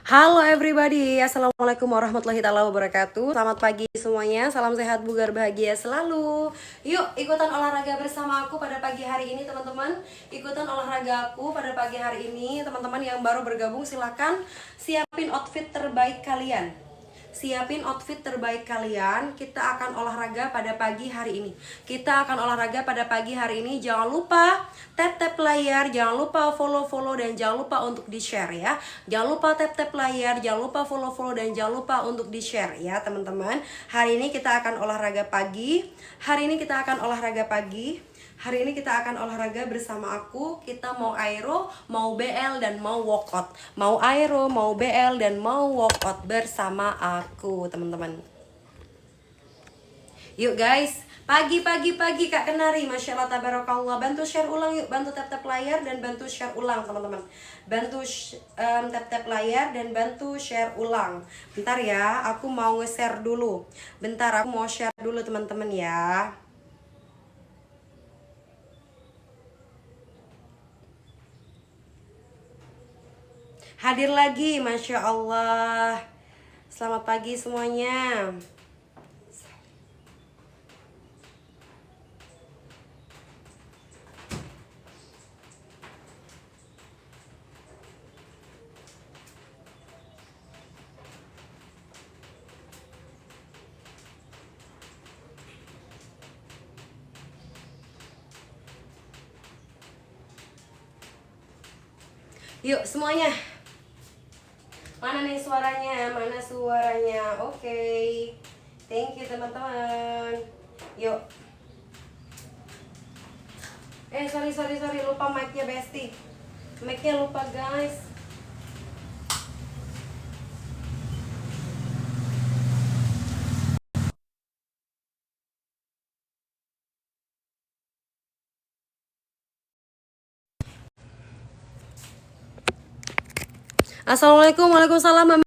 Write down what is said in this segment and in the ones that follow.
Halo everybody, Assalamualaikum warahmatullahi wabarakatuh. Selamat pagi semuanya, salam sehat, bugar, bahagia selalu. Yuk ikutan olahraga bersama aku pada pagi hari ini teman-teman. Ikutan olahraga aku pada pagi hari ini. Teman-teman yang baru bergabung silahkan siapin outfit terbaik kalian. Siapin outfit terbaik kalian. Kita akan olahraga pada pagi hari ini. Kita akan olahraga pada pagi hari ini. Jangan lupa tap-tap layar, jangan lupa follow-follow, dan jangan lupa untuk di-share ya. Jangan lupa tap-tap layar, jangan lupa follow-follow, dan jangan lupa untuk di-share ya teman-teman. Hari ini kita akan olahraga pagi. Hari ini kita akan olahraga pagi. Hari ini kita akan olahraga bersama aku. Kita mau aero, mau BL, dan mau walkout. Mau aero, mau BL, dan mau walkout bersama aku, teman-teman. Yuk guys, pagi Kak Kenari, Masya Allah tabarakallah. Bantu share ulang yuk, bantu tap-tap layar dan bantu share ulang teman-teman. Bantu tap-tap layar dan bantu share ulang. Bentar ya, aku mau nge-share dulu. Bentar, aku mau share dulu teman-teman ya. Hadir lagi, Masya Allah. Selamat pagi semuanya. Yuk semuanya. Mana nih suaranya? Mana suaranya? Oke. Thank you teman-teman. Yuk. Sorry, lupa mic-nya Besti. Mic-nya lupa guys. Assalamualaikum, waalaikumsalam Mama.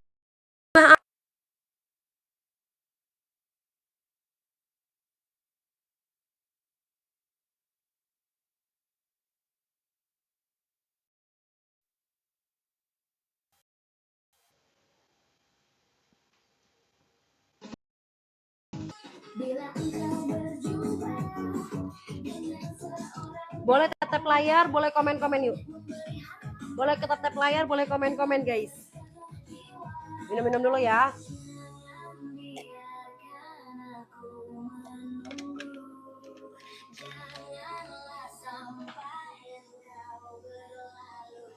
Boleh tap layar, boleh komen-komen yuk. Boleh tap layar, boleh komen-komen guys. Minum-minum dulu ya.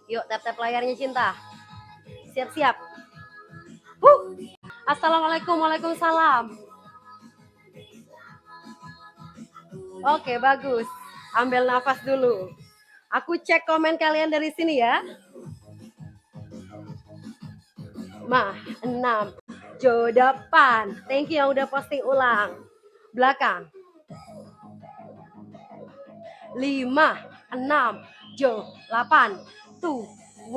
Yuk tap layarnya Cinta. Siap-siap. Assalamualaikum, waalaikumsalam. Oke, bagus. Ambil nafas dulu. Aku cek komen kalian dari sini ya. 6 Jo depan. Thank you yang udah posting ulang. Belakang. 5 6 Jo 8 tuh 2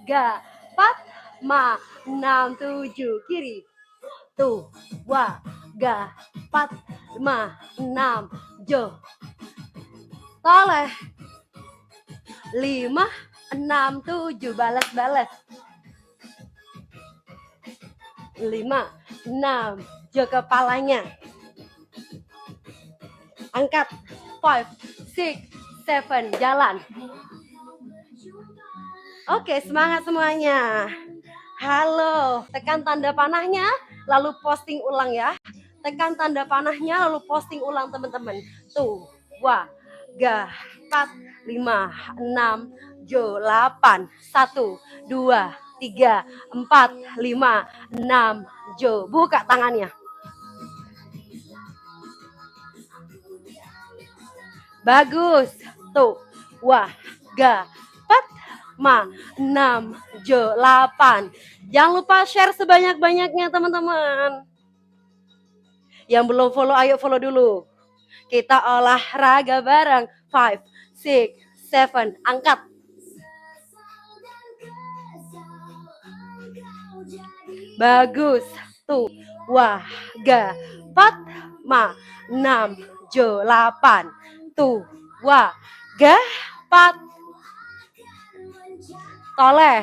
3 4 5 6 7 kiri tuh 2 3 4 5 6 Jo toleh 5 6 7 balas 5 6 Jo kepalanya angkat 5 6 7 jalan. Oke, semangat semuanya. Halo, tekan tanda panahnya lalu posting ulang ya. Tekan tanda panahnya lalu posting ulang teman-teman. Tuh, 2 3 4 5 6 Jo 8 1 2 3 4 5 6 Jo. Buka tangannya. Bagus. Tuh. 2 3 4 5 6 Jo 8. Jangan lupa share sebanyak-banyaknya teman-teman. Yang belum follow ayo follow dulu. Kita olahraga bareng. 5 6 7 angkat. Bagus. Tuh. 2 3 4 5 6 Jo 8. Tuh. 2 3 4 toleh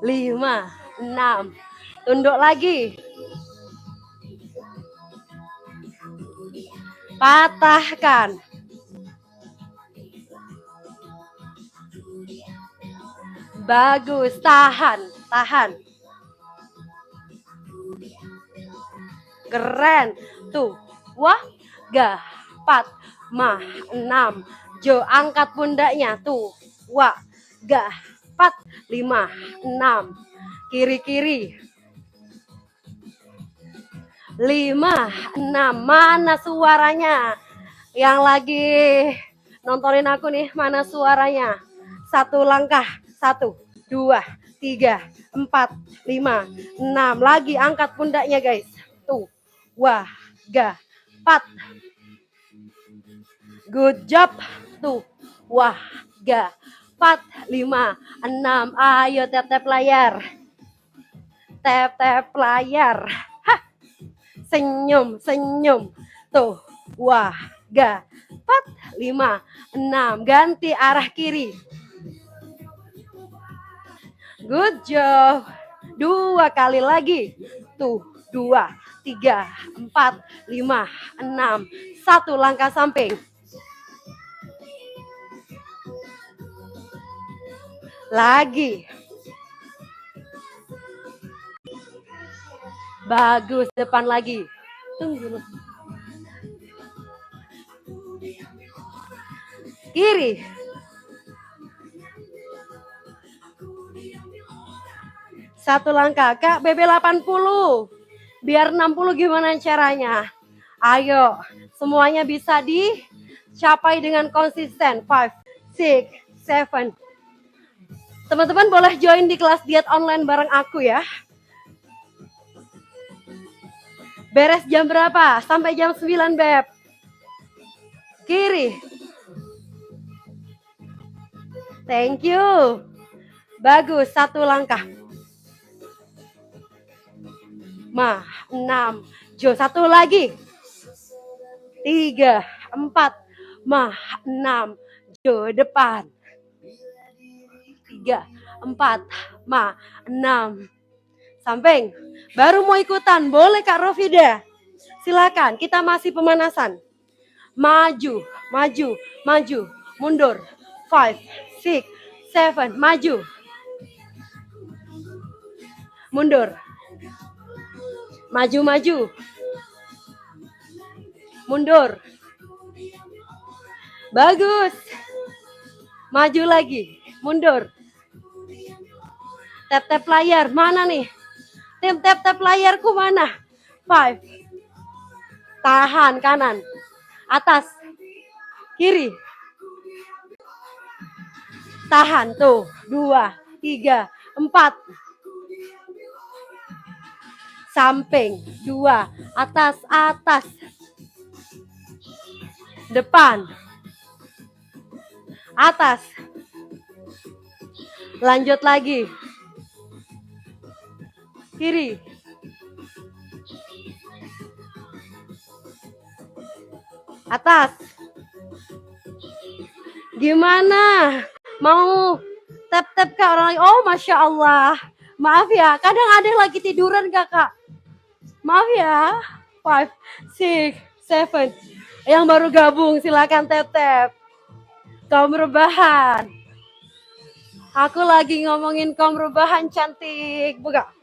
5, 6. Tunduk lagi. Patahkan. Bagus, tahan, tahan. Keren. Tuh. Wah, gah, 4, mah, 6. Jo, angkat pundaknya. Tuh. Wah, gah, 4, 5, 6. Kiri-kiri. 5, 6. Mana suaranya? Yang lagi nontonin aku nih, mana suaranya? Satu langkah. 1, 2, 3, 4, 5, 6. Lagi angkat pundaknya guys. Tuh. Wah, gah, 4. Good job. Tuh. Wah, gah, 4, 5, 6. Ayo tap-tap layar. Tap-tap layar. Hah. Senyum, senyum. Tuh. Wah, gah, 4, 5, 6. Ganti arah kiri. Good job. 2 kali lagi. Tuh, 2, 3, 4, 5, 6. 1 langkah samping. Lagi. Bagus, depan lagi. Tunggu. Kiri. Satu langkah. Kak, BB 80. Biar 60 gimana caranya? Ayo, semuanya bisa dicapai dengan konsisten. 5, 6, 7. Teman-teman boleh join di kelas diet online bareng aku ya. Beres jam berapa? Sampai jam 9, Beb. Kiri. Thank you. Bagus, 1 langkah. Mah, 6. Jo, 1 lagi. 3, 4. Mah, 6. Jo, depan. 3, 4. Mah, 6. Samping. Baru mau ikutan. Boleh Kak Rofida. Silakan, kita masih pemanasan. Maju, maju, maju. Mundur. 5, 6, 7. Maju. Mundur. Maju, maju. Mundur. Bagus. Maju lagi. Mundur. Tap-tap layar. Mana nih? Tim tap-tap layarku mana? 5. Tahan kanan. Atas. Kiri. Tahan tuh. 2, 3, 4. Samping. 2. Atas, atas. Depan. Atas. Lanjut lagi. Kiri. Atas. Gimana? Mau tap-tap Kak orang lagi? Oh, Masya Allah. Maaf ya, kadang ada yang lagi tiduran Kakak. Maaf ya. 5, 6, 7. Yang baru gabung silakan tap-tap. Kaum rebahan. Aku lagi ngomongin kaum rebahan cantik. Buka.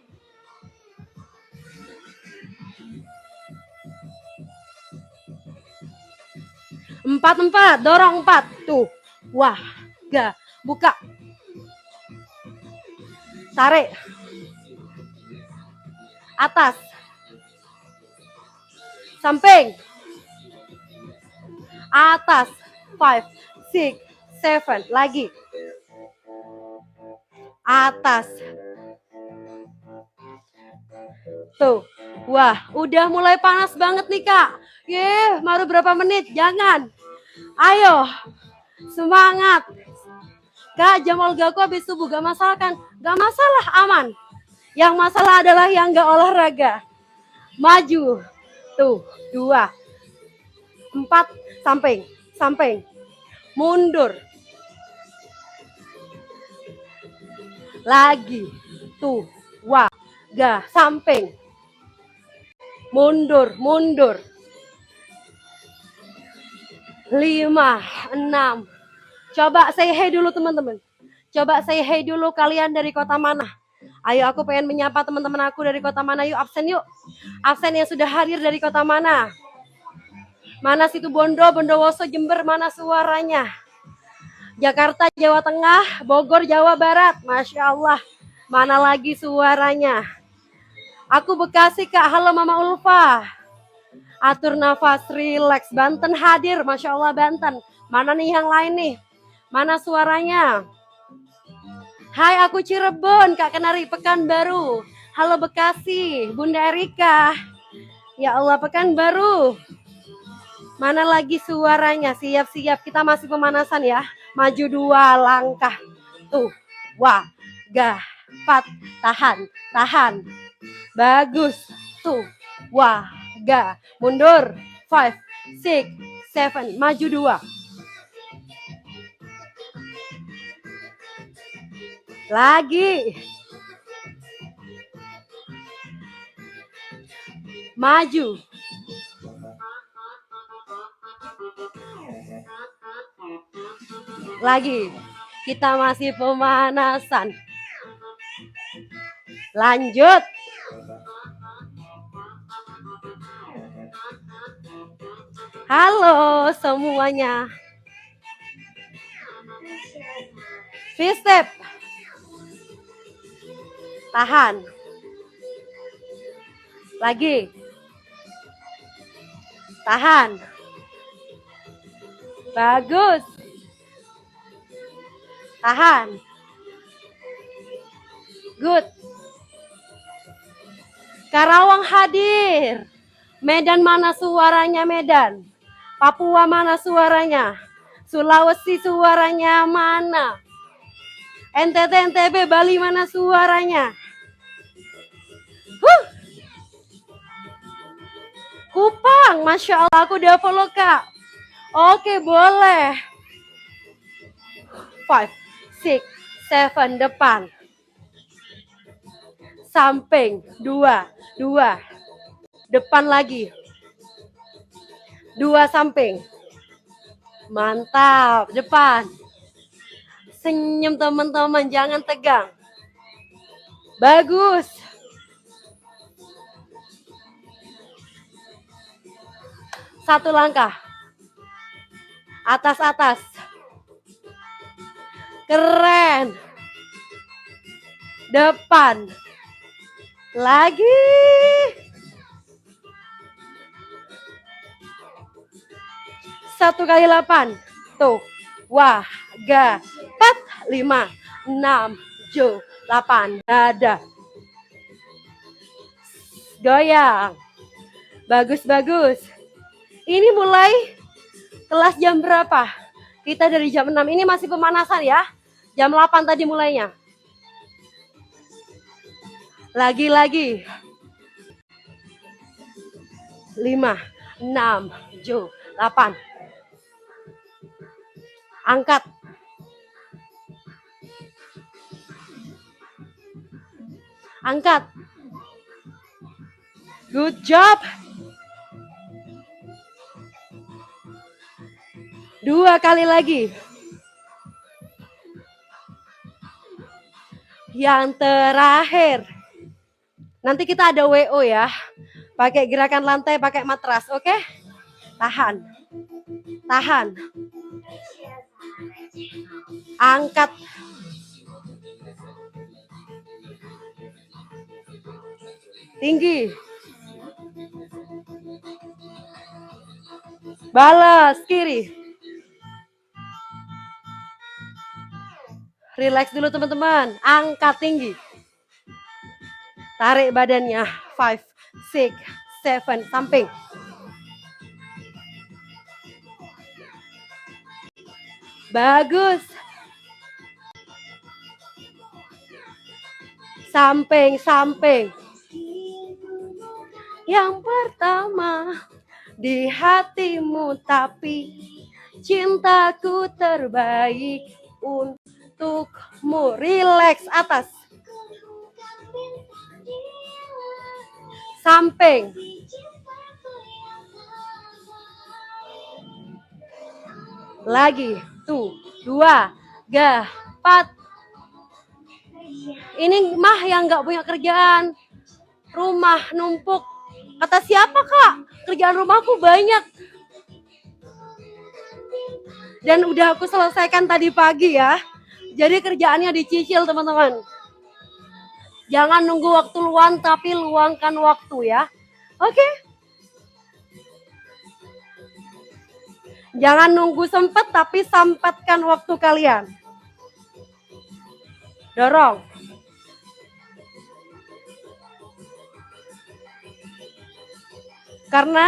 Empat, dorong 4. Tuh. Wah, gak. Buka. Tarik. Atas. Samping. Atas. 5, 6, 7. Lagi. Atas. Tuh. Wah, udah mulai panas banget nih Kak. Baru berapa menit? Jangan. Ayo. Semangat. Kak, jam olgaku habis subuh. Gak masalah kan? Gak masalah, aman. Yang masalah adalah yang gak olahraga. Maju. Tuh, 2, 4. Samping. Samping. Mundur. Lagi. tuh, wah, ga, samping, mundur, mundur, 5, 6. Coba say hey dulu teman-teman. Coba say hey dulu, kalian dari kota mana? Ayo, aku pengen menyapa teman-teman aku dari kota mana. Yuk absen yuk. Absen yang sudah hadir dari kota mana? Mana situ Bondo, Bondowoso, Jember, mana suaranya? Jakarta, Jawa Tengah, Bogor, Jawa Barat. Masya Allah. Mana lagi suaranya? Aku Bekasi Kak, halo Mama Ulfa. Atur nafas, relax. Banten hadir, Masya Allah Banten. Mana nih yang lain nih? Mana suaranya? Hai, aku Cirebon, Kak Kenari, Pekanbaru. Halo Bekasi, Bunda Erika. Ya Allah, Pekanbaru. Mana lagi suaranya? Siap-siap, kita masih pemanasan ya. Maju 2 langkah. Tuh, wah, gah, 4, tahan, tahan. Bagus, tuh, wah, gah, mundur, 5, 6, 7, maju 2. Lagi. Maju. Lagi. Kita masih pemanasan. Lanjut. Halo semuanya. Free step. Tahan. Lagi. Tahan. Bagus. Tahan. Good. Karawang hadir. Medan mana suaranya Medan? Papua mana suaranya? Sulawesi suaranya mana? NTT, NTB, Bali mana suaranya? Kupang, Masya Allah, aku udah follow Kak. Oke, boleh. 5, 6, 7, depan. Samping, 2, 2. Depan lagi. 2 samping. Mantap, depan. Senyum teman-teman, jangan tegang. Bagus. Satu langkah. Atas-atas. Keren. Depan. Lagi. Satu kali 8. Tuh. Wah, ga, 4, 5, 6, 7, 8. Dada. Goyang. Bagus, bagus. Ini mulai kelas jam berapa? Kita dari jam 6. Ini masih pemanasan ya. Jam 8 tadi mulainya. Lagi-lagi. 5, 6, 7, 8. Angkat. Angkat. Good job. 2 kali lagi. Yang terakhir. Nanti kita ada WO ya. Pakai gerakan lantai, pakai matras, oke? Tahan. Tahan. Angkat. Tinggi. Balas kiri. Relax dulu teman-teman. Angkat tinggi. Tarik badannya. 5, 6, 7, samping. Bagus. Samping, samping. Yang pertama di hatimu, tapi cintaku terbaik untukmu. Relax, atas. Samping. Lagi. Tuh. 2, 3, 4. Ini mah yang nggak punya kerjaan. Rumah numpuk. Kata siapa, Kak? Kerjaan rumahku banyak. Dan udah aku selesaikan tadi pagi ya. Jadi kerjaannya dicicil, teman-teman. Jangan nunggu waktu luang, tapi luangkan waktu ya. Oke? Jangan nunggu sempet, tapi sempatkan waktu kalian. Dorong. Karena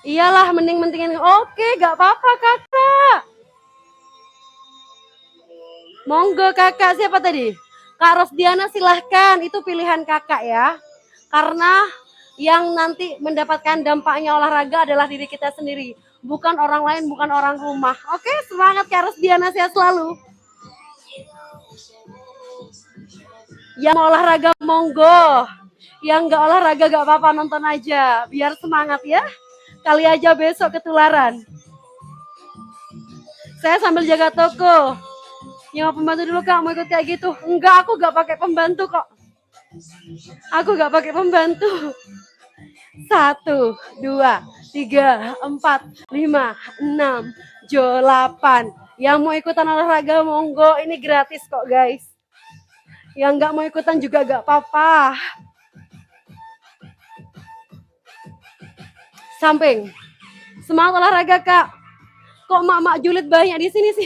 iyalah mending-mendingin. Oke, gak apa-apa kakak. Monggo kakak, siapa tadi? Kak Rosdiana silahkan, itu pilihan kakak ya. Karena yang nanti mendapatkan dampaknya olahraga adalah diri kita sendiri. Bukan orang lain, bukan orang rumah. Oke, semangat Kak Rosdiana, sehat selalu. Yang mau olahraga monggo. Yang gak olahraga gak apa-apa, nonton aja. Biar semangat ya. Kali aja besok ketularan. Saya sambil jaga toko. Nyawa pembantu dulu Kak, mau ikut kayak gitu? Enggak, aku gak pakai pembantu kok. Aku gak pakai pembantu. 1, 2, 3, 4, 5, 6, 8. Yang mau ikutan olahraga monggo, ini gratis kok guys. Yang gak mau ikutan juga gak apa-apa. Samping. Semangat olahraga Kak. Kok mak-mak julid banyak di sini sih?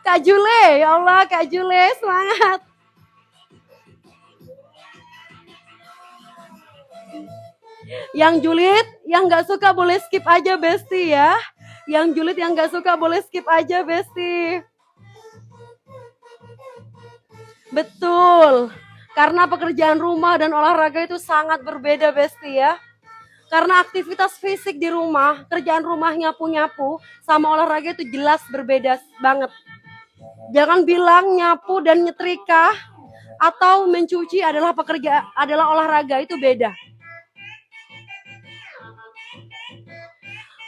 Kak Jule, ya Allah Kak Jule, semangat. Yang julid, yang nggak suka boleh skip aja Besti ya. Yang julid yang nggak suka boleh skip aja Besti. Betul. Karena pekerjaan rumah dan olahraga itu sangat berbeda Besti ya. Karena aktivitas fisik di rumah, kerjaan rumah nyapu-nyapu sama olahraga itu jelas berbeda banget. Jangan bilang nyapu dan nyetrika atau mencuci adalah olahraga, itu beda.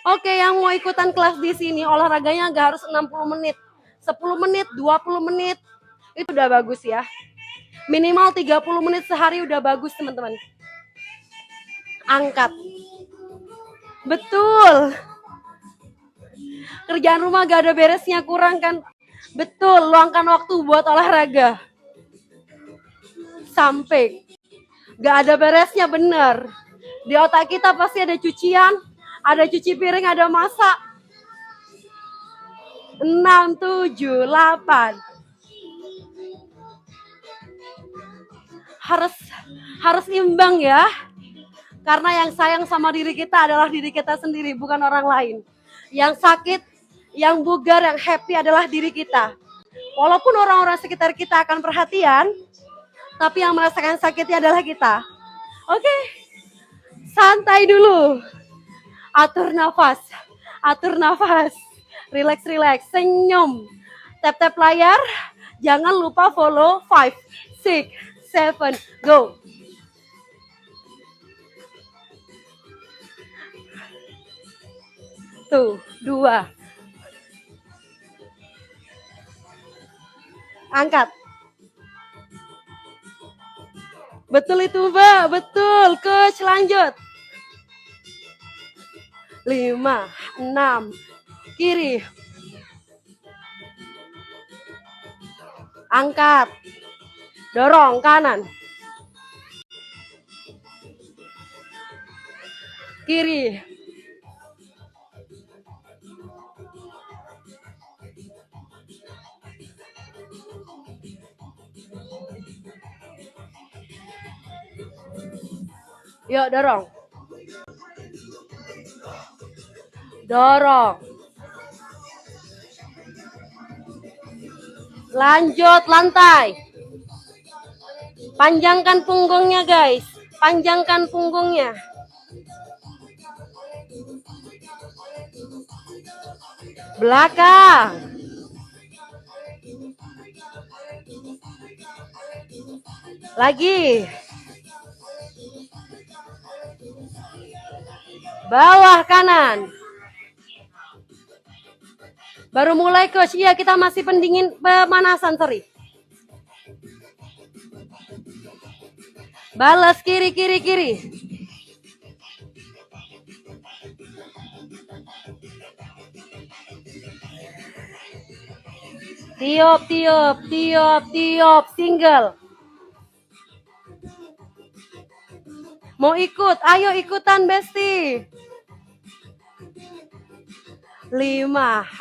Oke, yang mau ikutan kelas di sini olahraganya nggak harus 60 menit. 10 menit, 20 menit itu udah bagus ya. Minimal 30 menit sehari udah bagus, teman-teman. Angkat. Betul. Kerjaan rumah gak ada beresnya, kurang kan? Betul, luangkan waktu buat olahraga. Sampai. Gak ada beresnya, bener. Di otak kita pasti ada cucian, ada cuci piring, ada masak. 6, 7, 8. Harus imbang ya. Karena yang sayang sama diri kita adalah diri kita sendiri, bukan orang lain. Yang sakit, yang bugar, yang happy adalah diri kita. Walaupun orang-orang sekitar kita akan perhatian, tapi yang merasakan sakitnya adalah kita. Oke, santai dulu. Atur nafas, relax, senyum. Tap-tap layar, jangan lupa follow 5, 6, 7, go. Tuh, 2. Angkat. Betul itu Mbak, betul. Coach, lanjut. 5, 6. Kiri. Angkat. Dorong kanan. Kiri. Yuk, dorong. Dorong. Lanjut, lantai. Panjangkan punggungnya, guys. Panjangkan punggungnya. Belakang. Lagi. Bawah kanan. Baru mulai coach. Iya, kita masih pemanasan, sorry. Balas kiri, kiri, kiri. Tiop, tiop, tiop, tiop, single. Mau ikut? Ayo ikutan, Besti. 5,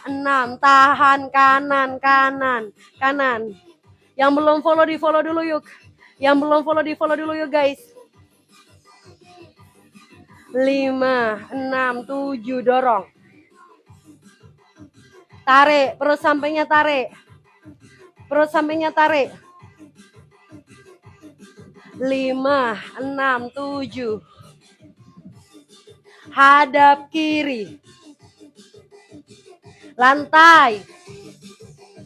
6, tahan kanan, kanan, kanan. Yang belum follow di follow dulu yuk. Yang belum follow di follow dulu yuk guys. 5, 6, 7, dorong. Tarik, perut sampingnya tarik. Perut sampingnya tarik. 5, 6, 7. Hadap kiri. Lantai.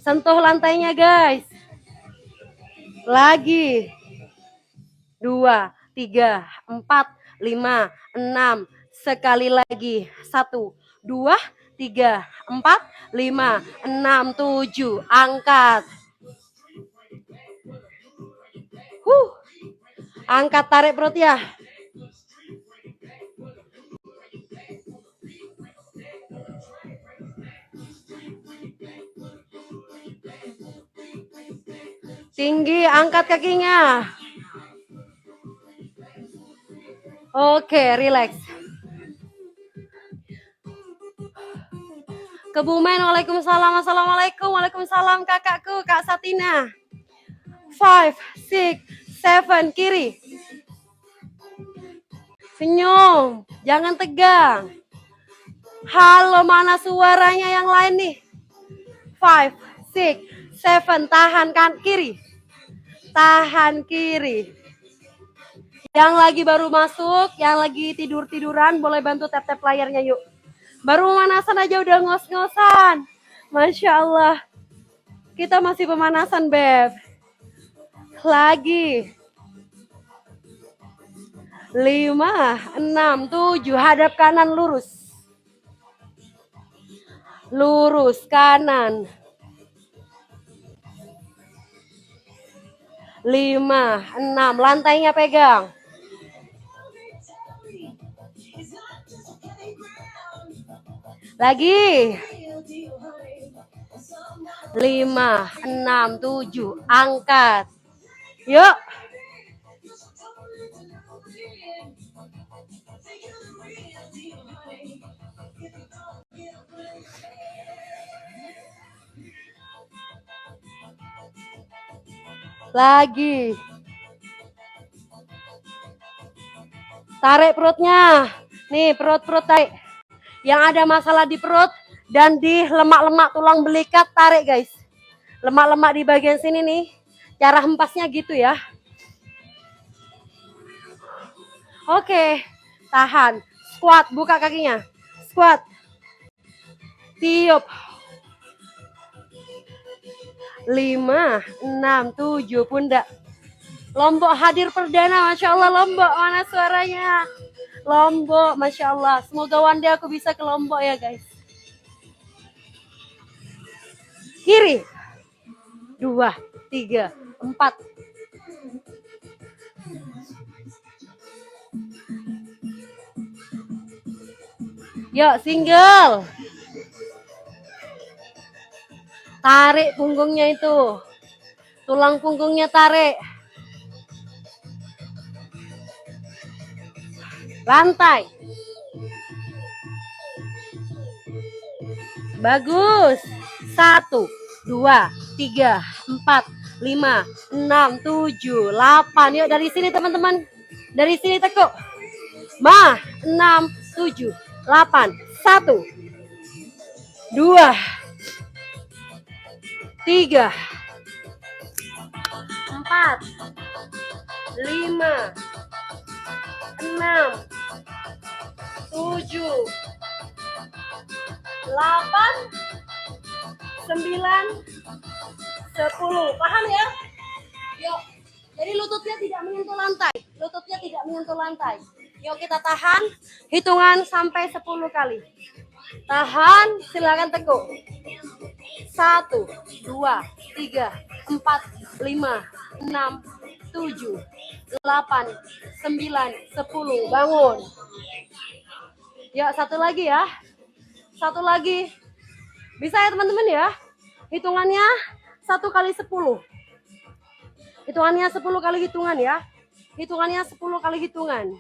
Sentuh lantainya guys. Lagi. 2, 3, 4, 5, 6. Sekali lagi. 1, 2, 3, 4, 5, 6, 7. Angkat. Angkat, tarik perut ya. Tinggi, angkat kakinya. Oke, relax. Kebumen, waalaikumsalam, assalamualaikum, waalaikumsalam kakakku, Kak Satina. 5, 6, 7, kiri. Senyum, jangan tegang. Halo, mana suaranya yang lain nih? 5, 6, 7, tahan kan kiri. Tahan kiri. Yang lagi baru masuk, yang lagi tidur-tiduran, boleh bantu tap-tap layarnya yuk. Baru pemanasan aja udah ngos-ngosan. Masya Allah. Kita masih pemanasan, Beb. Lagi. 5, 6, 7. Hadap kanan lurus. Lurus kanan. 5, 6. Lantainya pegang. Lagi. 5, 6, 7. Angkat. Yuk. Lagi. Tarik perutnya. Nih, perut-perut tarik. Yang ada masalah di perut dan di lemak-lemak tulang belikat, tarik guys. Lemak-lemak di bagian sini nih. Cara hempasnya gitu ya. Oke. Tahan. Squat, buka kakinya. Squat. Tiup. 5, 6, 7, pundak. Lombok hadir perdana, Masya Allah. Lombok, mana suaranya? Lombok, Masya Allah. Semoga one day aku bisa ke Lombok ya guys. Kiri. 2, 3, 4. Yuk, single. Tarik punggungnya itu. Tulang punggungnya tarik. Lantai. Bagus. 1, 2, 3, 4, 5, 6, 7, 8. Yuk dari sini teman-teman. Dari sini tekuk. 6, 7, 8. 1, 2, 3, 4, 5, 6, 7, 8, 9, 10. Paham ya? Yuk. Jadi lututnya tidak menyentuh lantai. Lututnya tidak menyentuh lantai. Yuk kita tahan, hitungan sampai 10 kali. Tahan, silakan tekuk. 1, 2, 3, 4, 5, 6, 7, 8, 9, 10. Bangun. Ya, satu lagi ya. Satu lagi. Bisa ya teman-teman ya? Hitungannya 1 kali 10. Hitungannya 10 kali hitungan ya. Hitungannya 10 kali hitungan.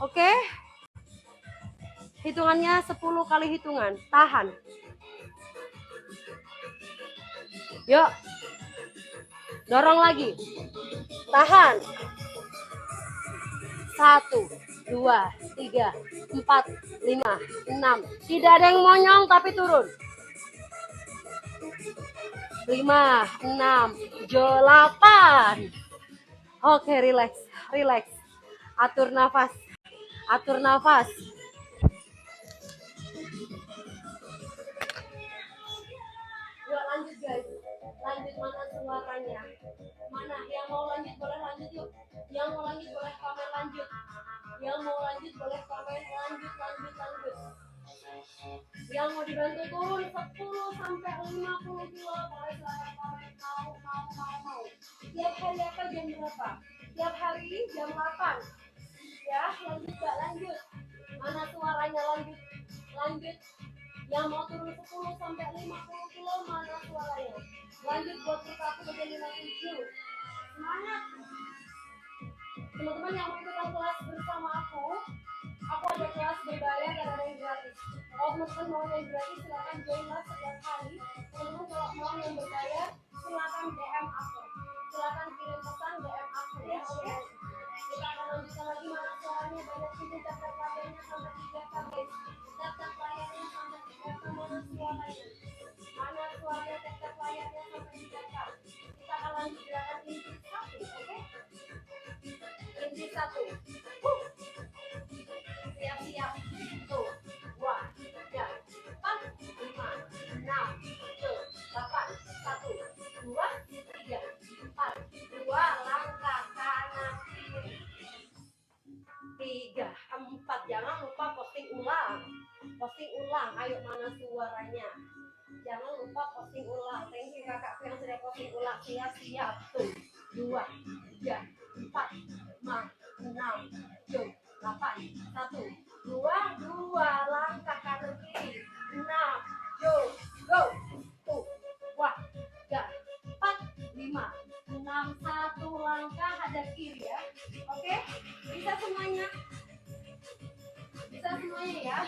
Oke? Hitungannya 10 kali hitungan. Tahan. Yuk. Dorong lagi. Tahan. 1, 2, 3, 4, 5, 6. Tidak ada yang monyong tapi turun. 5, 6, 8. Oke, relax, relax. Atur nafas. Atur nafas. Yuk lanjut guys. Lanjut, mana suaranya? Mana yang mau lanjut boleh lanjut yuk. Yang mau lanjut boleh komen lanjut. Yang mau lanjut boleh komen lanjut. Yang mau dibantu turun 10 sampai 50 kilo boleh silahkan komen mau. Tiap hari apa jam berapa? Tiap hari jam 8. Ya, lanjut gak lanjut? Mana suaranya lanjut? Lanjut. Yang mau turun 10 sampai 50 kilo mana suaranya? Lanjut buat kita menjadi 57. Semangat. Teman-teman yang mau ikutan kelas bersama aku ada kelas berbayar dan ada yang gratis. Kalau teman-teman mau yang gratis silakan join kelas setiap hari. Teman-teman kalau mau yang berbayar silakan DM aku. Silakan kirim pesan DM aku ya. Oke? Kita akan lanjutkan lagi mana suaranya banyak itu daftar layarnya sampai 3 kali. Daftar layarnya sampai 3 kali mana suaranya? Mana suaranya daftar layarnya sampai 3 kali. Kita akan lanjut gerakan inti 1, oke? Inti 1. Siap-siap. Tuh. 2, 3, 4, 5, 6, 7, 8, 1, 2, 3, 4, 2, langkah kanan kiri. 3, 4. Jangan lupa posting ulang. Posting ulang. Ayo mana suaranya? Jangan lupa posting ulang. Thank you kakakku yang sudah posting ulang. Siap-siap. Tuh. 2, 3, 4, 5, 6, 7, 8, 1, 2, langkah kanan kiri. 6, go. Tuh. 2, 3, 4, 5, 6, 1 langkah hadap kiri ya. Oke? Bisa semuanya? Bisa semuanya ya?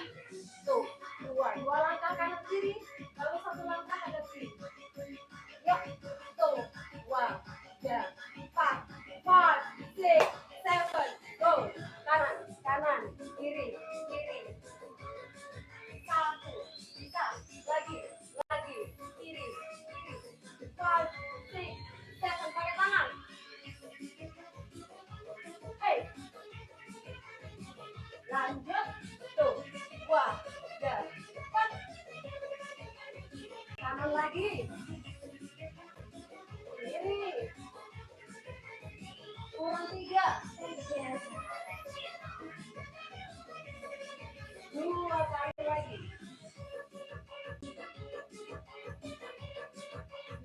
Tuh. 2 langkah kanan kiri, lalu 1 langkah hadap kiri. Yuk. Tuh. 2, 3, 4, 5, 6, 7, go. Kanan, kiri. 1, bisa, lagi, kiri. 5, 6, 7, pakai tangan. Hey. Lanjut. Tuh. 2, 3, 4. Kanan lagi. Kiri. Kurang 3. 2 kali lagi.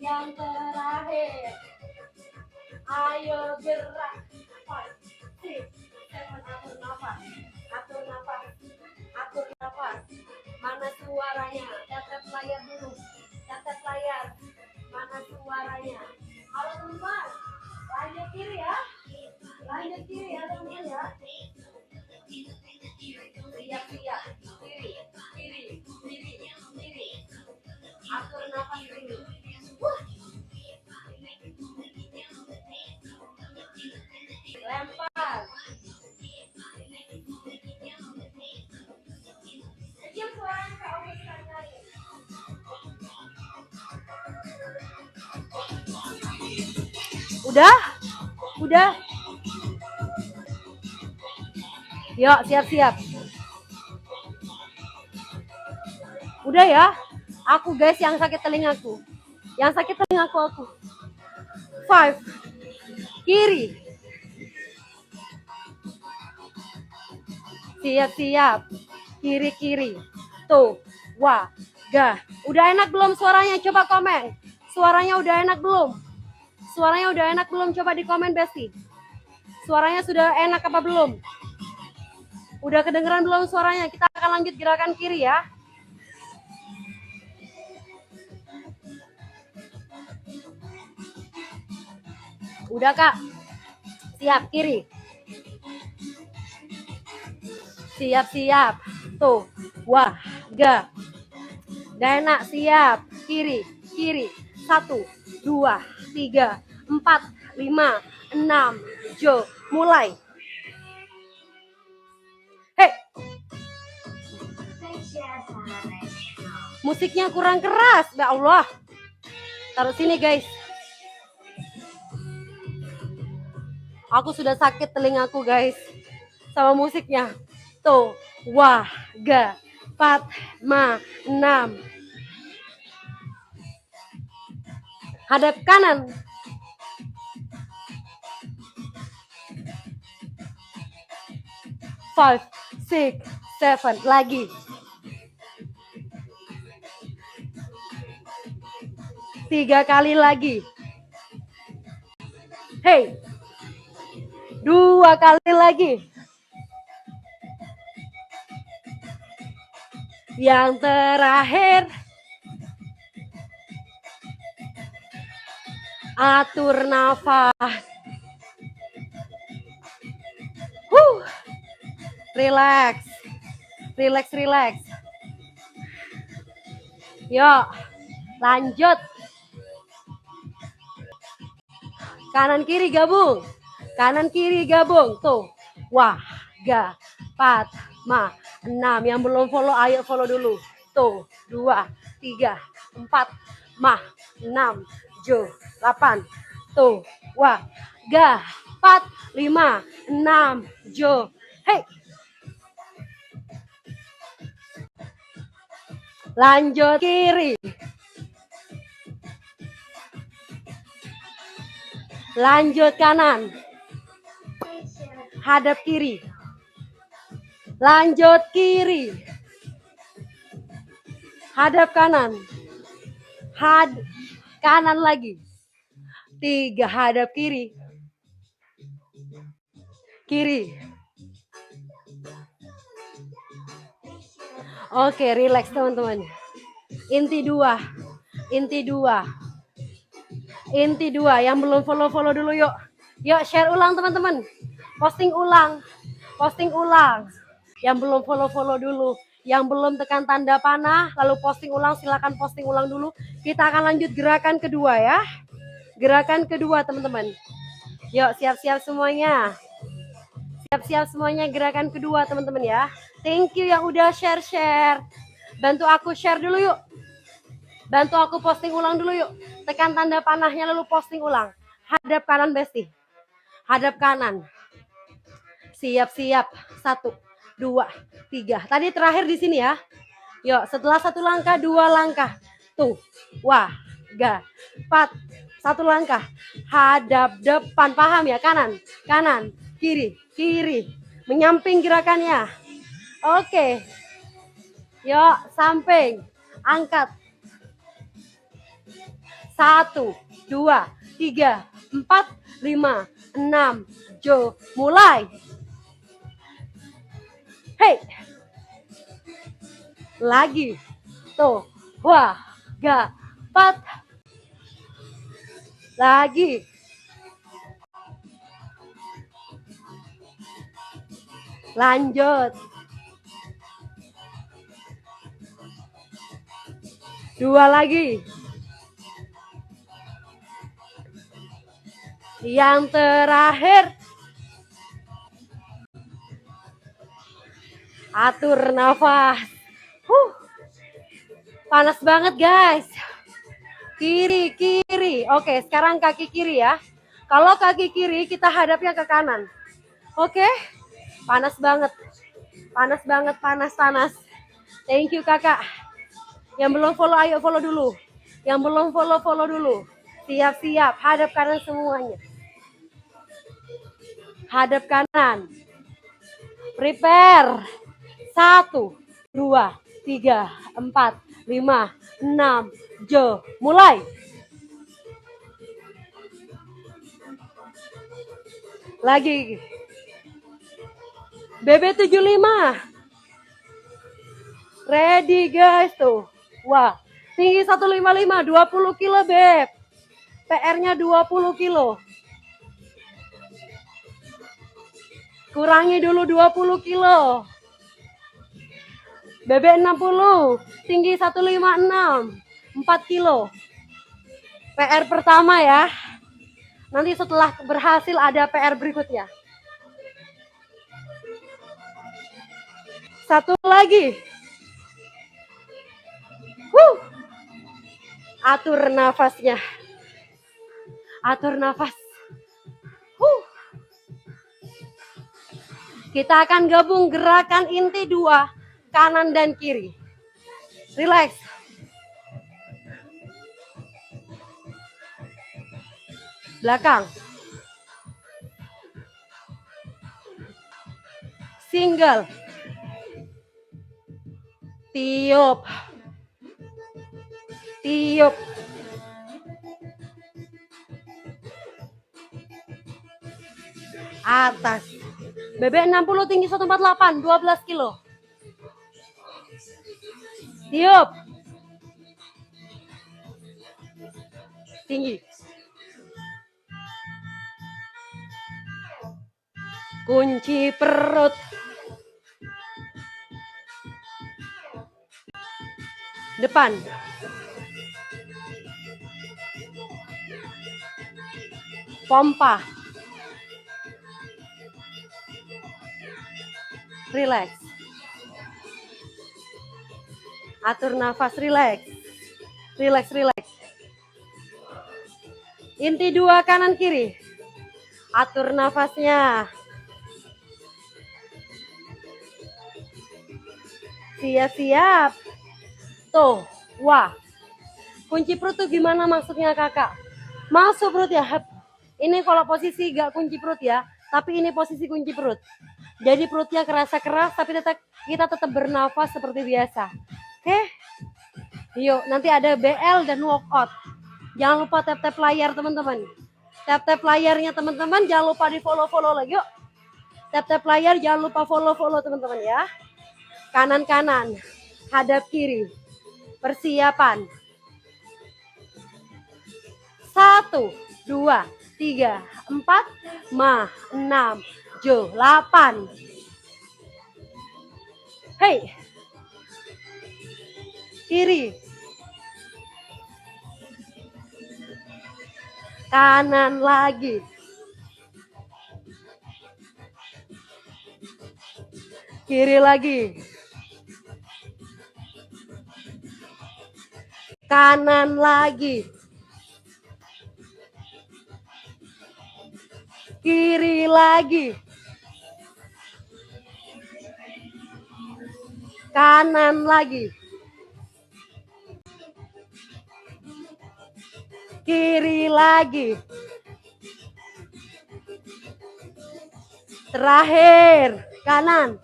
Yang terakhir. Ayo gerak. 5, 6, 7. Atur nafas. Mana suaranya? Catat layar dulu. Mana suaranya? Halo teman-teman. Lanjut kiri ya teman-teman ya. Siap. Kiri. Atur nafas dulu. Lempar. Diam suaranya Kak Omi sekali. Udah? Yuk, siap. Udah ya? Aku guys yang sakit telingaku. Aku. 5. Kiri. Siap-siap. Kiri-kiri. Tuh. Wah. Gah. Udah enak belum suaranya? Coba komen. Suaranya udah enak belum? Suaranya udah enak belum? Coba di komen, Besti. Suaranya sudah enak apa belum? Udah kedengeran belum suaranya? Kita akan lanjut gerakan kiri ya. Udah, Kak. Siap, kiri. Siap-siap. Tuh. Wah. Gah. Udah enak. Siap. Kiri. Kiri. 1, 2, 3, 4, 5, 6. Jo. Mulai. Hei. Musiknya kurang keras. Ya Allah. Taruh sini, guys. Aku sudah sakit telingaku, guys, sama musiknya. Tuh. Wah. Ga. 4, 5, 6. Hadap kanan. 5, 6, 7. Lagi. 3 kali lagi. Hey. 2 kali lagi. Yang terakhir. Atur nafas. Relax. Relax, relax. Yuk. Lanjut. Kanan kiri gabung. Kanan kiri gabung. Tuh. Wah. Ga. 4, 5, 6. Yang belum follow, ayo follow dulu. Tuh. 2, 3, 4, 5, 6. Jo. 8. Tuh. Wah. Ga. 4, 5, 6. Jo. Hey. Lanjut kiri. Lanjut kanan. Hadap kiri. Lanjut kiri. Hadap kanan. Kanan lagi. 3, hadap kiri. Kiri. Oke, relax teman-teman. Inti 2. Inti 2. Inti 2. Yang belum follow dulu yuk. Yuk share ulang teman-teman. Posting ulang. Posting ulang. Yang belum follow dulu. Yang belum tekan tanda panah lalu posting ulang, silakan posting ulang dulu. Kita akan lanjut gerakan kedua ya. Gerakan kedua teman-teman. Yuk siap-siap semuanya. Siap-siap semuanya gerakan kedua teman-teman ya. Thank you yang udah share-share. Bantu aku share dulu yuk. Bantu aku posting ulang dulu yuk. Tekan tanda panahnya lalu posting ulang. Hadap kanan Besti. Hadap kanan. Siap-siap. 1, 2, 3. Tadi terakhir di sini ya. Yuk, setelah 1 langkah, 2 langkah. Tuh. Wah, ga. 4. 1 langkah. Hadap depan, paham ya? Kanan, kanan, kiri, kiri. Menyamping gerakannya. Oke. Yuk, samping. Angkat. 1, 2, 3, 4, 5, 6. Jo, mulai. Hey. Lagi. Tuh. Wah, ga. 4. Lagi. Lanjut. 2 lagi. Yang terakhir. Atur nafas. Panas banget guys. Kiri, kiri. Oke, sekarang kaki kiri ya. Kalau kaki kiri kita hadapnya ke kanan. Oke. Panas banget. Panas banget, panas. Thank you kakak. Yang belum follow ayo follow dulu. Yang belum follow dulu. Siap-siap, hadap kanan semuanya. Hadap kanan. Prepare. 1, 2, 3, 4, 5, 6, jo. Mulai. Lagi. BB75. Ready guys tuh. Wah, tinggi 155, 20 kilo beb. PR-nya 20 kilo. Kurangi dulu 20 kilo. BB 60, tinggi 156, 4 kilo. PR pertama ya. Nanti setelah berhasil ada PR berikutnya. Satu lagi. Atur nafasnya. Atur nafas. Kita akan gabung gerakan inti 2, kanan dan kiri. Relax. Belakang. Single. Tiup. Tiup. Atas. BB 60 tinggi 148, 12 kilo. Tiup. Tinggi. Kunci perut. Depan. Pompa. Relax. Atur nafas, relax. Relax, relax. Inti 2, kanan kiri. Atur nafasnya. Siap-siap. Tuh, wah. Kunci perut tuh gimana maksudnya kakak? Masuk perut ya. Ini kalau posisi gak kunci perut ya, tapi ini posisi kunci perut. Jadi perutnya kerasa keras, tapi kita tetap bernafas seperti biasa. Oke? Yuk, nanti ada BL dan walkout. Jangan lupa tap-tap layar teman-teman. Tap-tap layarnya teman-teman, jangan lupa di follow-follow lagi yuk. Tap-tap layar, jangan lupa follow-follow teman-teman ya. Kanan-kanan, hadap kiri. Persiapan. 1, 2, 3, 4, 5, 6, 7, 8. Hei. Kiri. Kanan lagi. Kiri lagi. Kanan lagi. Kiri lagi. Kanan lagi. Kiri lagi. Terakhir, kanan.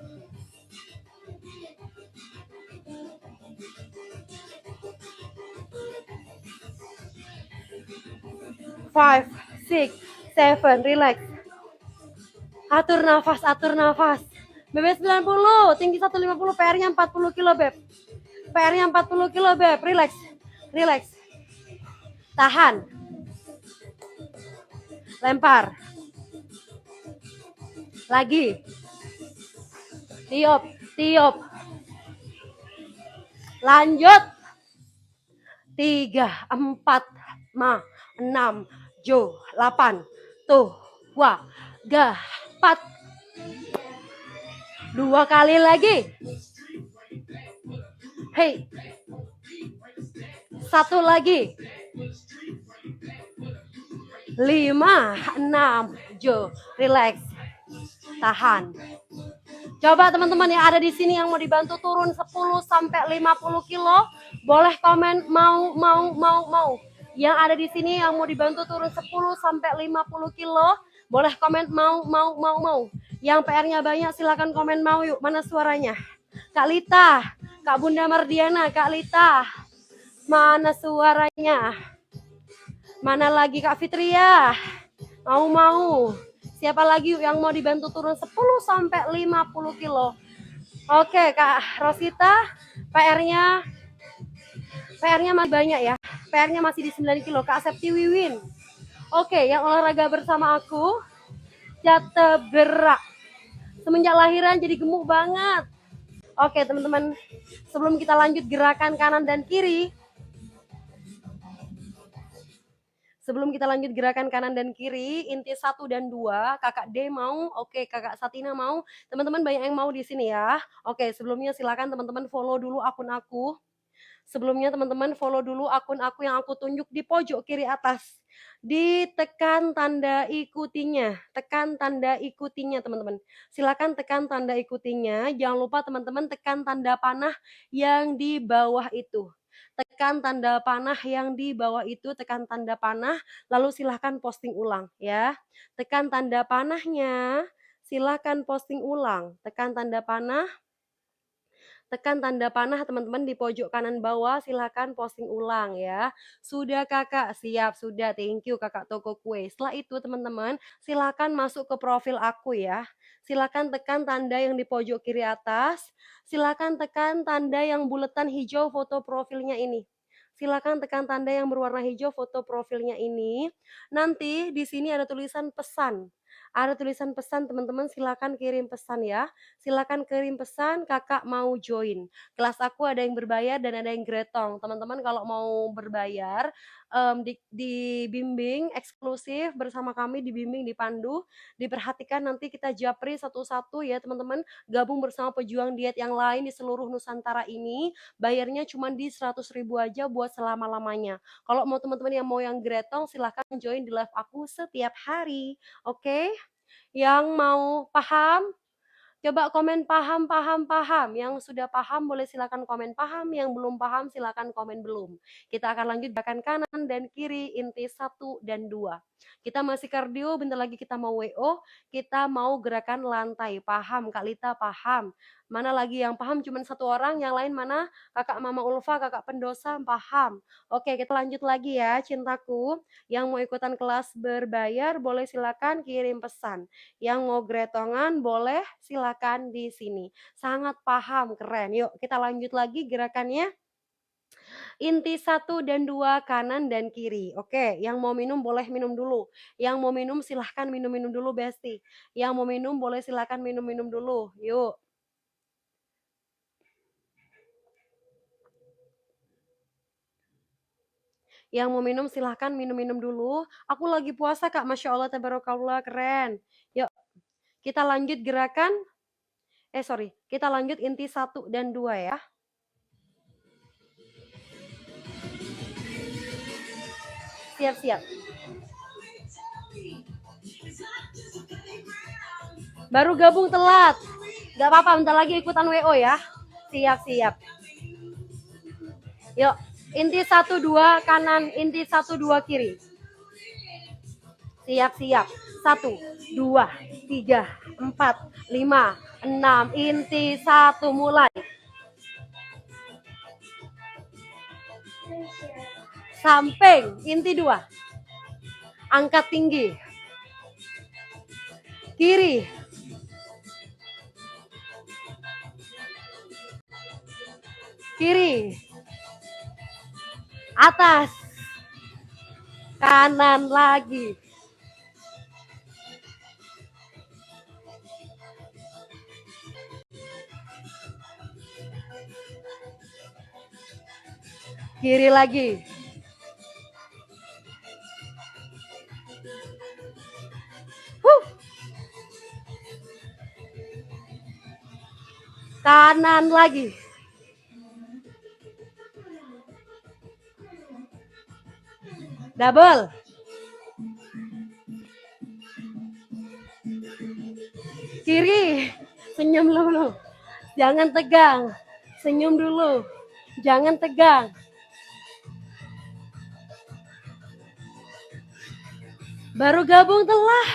Five, six, seven, relax. Atur nafas, atur nafas. BB 90, tinggi 150, PR-nya 40 kilo, Beb. PR-nya 40 kilo, Beb. Relax. Relax. Tahan. Lempar. Lagi. Tiup, tiup. Lanjut. 3, 4, 5, 6, 7, 8. Tuh, 2, 3, 4. 2 kali lagi. Hei. 1 lagi. 5, 6, 7. Relax. Tahan. Coba teman-teman yang ada di sini yang mau dibantu turun 10 sampai 50 kilo, boleh komen mau. Yang ada di sini yang mau dibantu turun 10 sampai 50 kilo, boleh komen mau. Yang PR-nya banyak silakan komen mau yuk. Mana suaranya? Kak Lita, Kak Bunda Mardiana, Kak Lita. Mana suaranya? Mana lagi Kak Fitria? Mau. Siapa lagi yuk yang mau dibantu turun 10 sampai 50 kilo? Oke, Kak Rosita, PR-nya masih banyak ya. PR-nya masih di 9 kilo. Kak Septi Wiwin. Oke, yang olahraga bersama aku, jatuh gerak. Semenjak lahiran jadi gemuk banget. Oke, teman-teman. Sebelum kita lanjut gerakan kanan dan kiri, inti 1 dan 2, Kakak D mau, oke, Kakak Satina mau, teman-teman banyak yang mau di sini ya. Oke, sebelumnya silakan teman-teman follow dulu akun aku. Sebelumnya teman-teman follow dulu akun aku yang aku tunjuk di pojok kiri atas. Ditekan tanda ikutinya, teman-teman. Silakan tekan tanda ikutinya. Jangan lupa teman-teman tekan tanda panah yang di bawah itu. Tekan tanda panah yang di bawah itu, tekan tanda panah, lalu silahkan posting ulang ya. Tekan tanda panahnya, silahkan posting ulang. Tekan tanda panah teman-teman di pojok kanan bawah, silakan posting ulang ya. Sudah Kakak, siap, sudah, thank you Kakak Toko Kue. Setelah itu teman-teman, silakan masuk ke profil aku ya. Silakan tekan tanda yang di pojok kiri atas, silakan tekan tanda yang buletan hijau foto profilnya ini. Silakan tekan tanda yang berwarna hijau foto profilnya ini. Nanti di sini ada tulisan pesan. Ada tulisan pesan teman-teman, silakan kirim pesan ya. Silakan kirim pesan Kakak mau join. Kelas aku ada yang berbayar dan ada yang gretong. Teman-teman kalau mau berbayar dibimbing eksklusif bersama kami, dibimbing, dipandu, diperhatikan, nanti kita japri satu-satu ya teman-teman. Gabung bersama pejuang diet yang lain di seluruh Nusantara ini. Bayarnya cuma di 100.000 aja buat selama-lamanya. Kalau mau teman-teman yang mau yang gretong, silahkan join di live aku setiap hari. Oke? Yang mau paham, coba komen paham. Yang sudah paham boleh silakan komen paham, yang belum paham silakan komen belum. Kita akan lanjut gerakan kanan dan kiri inti 1 dan 2. Kita masih kardio, bentar lagi kita mau WO, kita mau gerakan lantai. Paham Kak Lita, paham. Mana lagi yang paham cuma satu orang, yang lain mana? Kakak Mama Ulfa, Kakak Pendosa, paham. Oke, kita lanjut lagi ya cintaku. Yang mau ikutan kelas berbayar boleh silakan kirim pesan. Yang mau gretongan boleh silakan di sini. Sangat paham, keren. Yuk kita lanjut lagi gerakannya. Inti 1 dan 2 kanan dan kiri. Oke, yang mau minum boleh minum dulu. Yang mau minum silahkan minum-minum dulu Besti. Yang mau minum boleh silahkan minum-minum dulu. Yuk. Yang mau minum silahkan minum-minum dulu. Aku lagi puasa Kak, Masya Allah, tabarakallah, keren. Yuk, kita lanjut gerakan. Kita lanjut inti 1 dan 2 ya. Siap-siap. Baru gabung telat. Gak apa-apa, bentar lagi ikutan WO ya. Siap-siap. Yuk, inti 1 2 kanan, inti 1 2 kiri. Siap-siap. 1 2 3 4 5 6, inti 1 mulai. Samping, inti 2. Angkat tinggi. Kiri. Kiri. Atas. Kanan lagi. Kiri lagi. Kanan lagi. Double. Kiri. Senyum dulu. Jangan tegang. Senyum dulu. Jangan tegang. Baru gabung telah.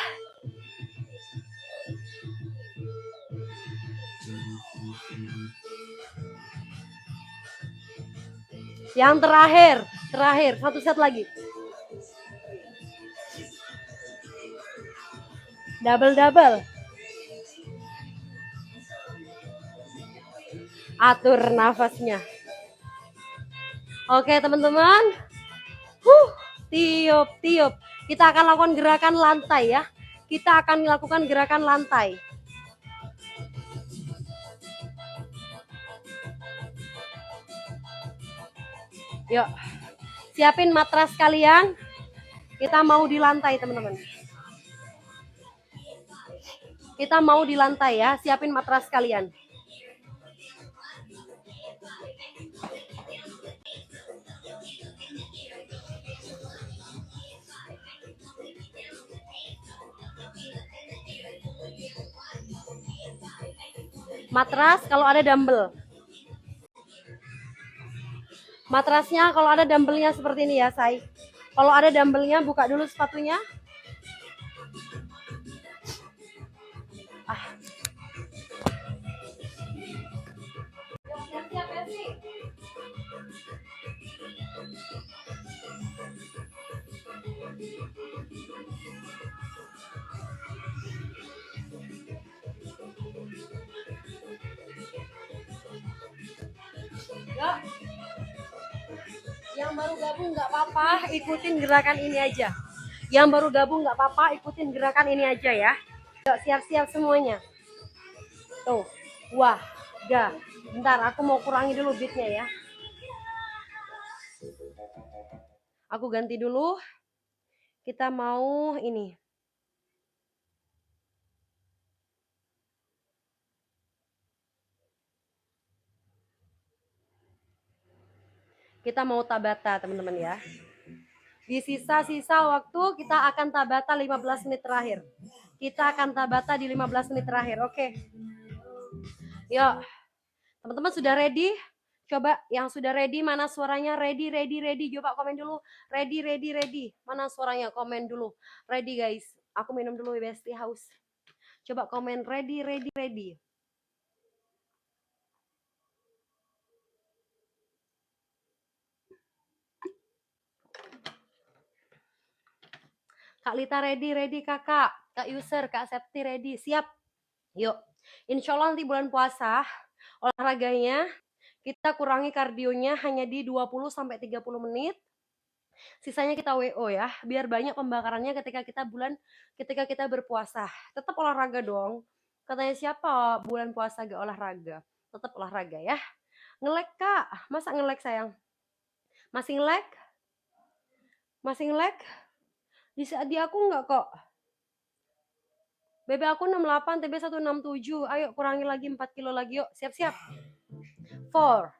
Yang terakhir, satu set lagi. Double. Atur nafasnya. Oke teman-teman. Tiup. Kita akan lakukan gerakan lantai ya. Kita akan melakukan gerakan lantai. Yuk. Siapin matras kalian. Kita mau di lantai teman-teman. Kita mau di lantai ya. Siapin matras kalian. Matras kalau ada dumbbell. Matrasnya kalau ada dumbbellnya seperti ini ya, Say. Kalau ada dumbbellnya, buka dulu sepatunya. Siap ya sih. Yuk. Yang baru gabung nggak apa-apa, ikutin gerakan ini aja. Yang baru gabung nggak apa-apa, ikutin gerakan ini aja ya. Yuk, siap-siap semuanya. Tuh, wah, ga. Bentar, aku mau kurangi dulu beatnya ya. Aku ganti dulu. Kita mau ini. Kita mau tabata, teman-teman ya. Di sisa-sisa waktu kita akan tabata 15 menit terakhir. Kita akan tabata di 15 menit terakhir, oke. Yuk, teman-teman sudah ready? Coba yang sudah ready, mana suaranya? Ready. Coba komen dulu. Ready. Mana suaranya? Komen dulu. Ready guys. Aku minum dulu besti haus. Coba komen ready. Kak Lita ready kakak. Kak User, Kak Septi ready. Siap. Yuk. Insya Allah nanti bulan puasa olahraganya kita kurangi kardionya hanya di 20-30 menit. Sisanya kita WO ya, biar banyak pembakarannya ketika kita berpuasa. Tetap olahraga dong. Katanya siapa bulan puasa gak olahraga? Tetap olahraga ya. Nge-lag Kak, masa nge-lag sayang? Masih nge-lag? Di aku enggak kok. BB aku 68, TB 167. Ayo kurangi lagi 4 kilo lagi yuk. Siap-siap. 4.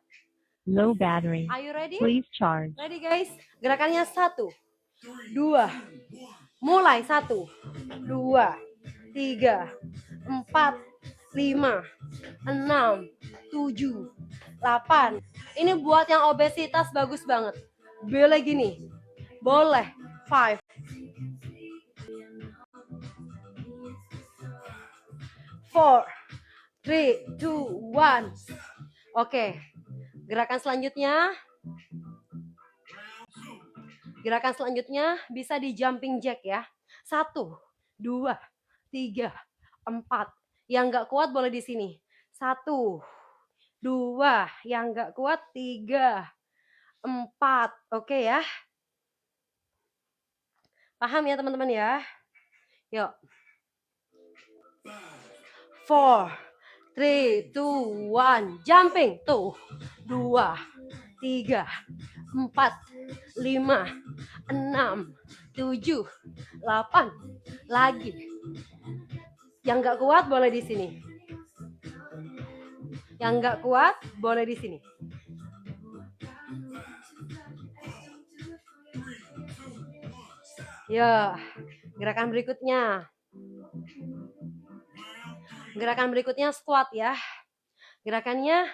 Low battery. Are you ready? Please charge. Ready guys? Gerakannya 1, 2. Mulai 1, 2, 3, 4, 5, 6, 7, 8. Ini buat yang obesitas bagus banget. Boleh gini. Boleh. 5. 4, 3, 2, 1. Oke. Gerakan selanjutnya bisa di jumping jack ya. 1, 2, 3, 4. Yang nggak kuat boleh di sini. 1, 2. Yang nggak kuat 3, 4. Oke ya. Paham ya teman-teman ya? Yuk. 4, 3, 2, 1. Jumping. Tuh. 2, 3, 4, 5, 6, 7, 8. Lagi. Yang nggak kuat boleh di sini. Yang nggak kuat boleh di sini. Ya, gerakan berikutnya squat ya. Gerakannya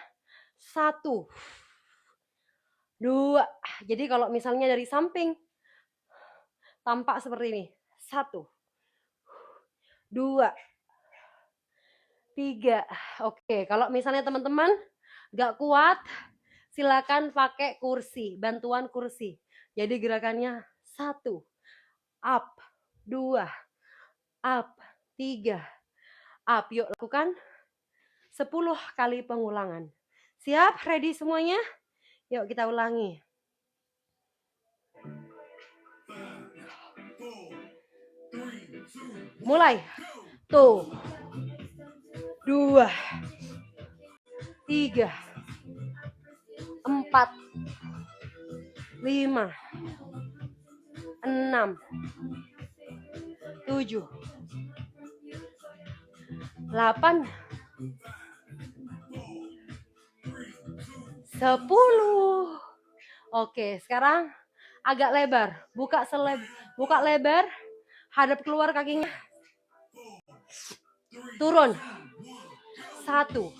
1, 2. Jadi kalau misalnya dari samping tampak seperti ini. 1, 2, 3. Oke, kalau misalnya teman-teman nggak kuat, silakan pakai kursi, bantuan kursi. Jadi gerakannya 1, up, 2, up, 3, up. Yuk lakukan 10 kali pengulangan. Siap? Ready semuanya? Yuk kita ulangi. Mulai. Tuh. 2, 3, 4, 5, 6, 7, 8, 10. Oke, sekarang agak lebar. Buka lebar, hadap keluar kakinya. Turun. 1.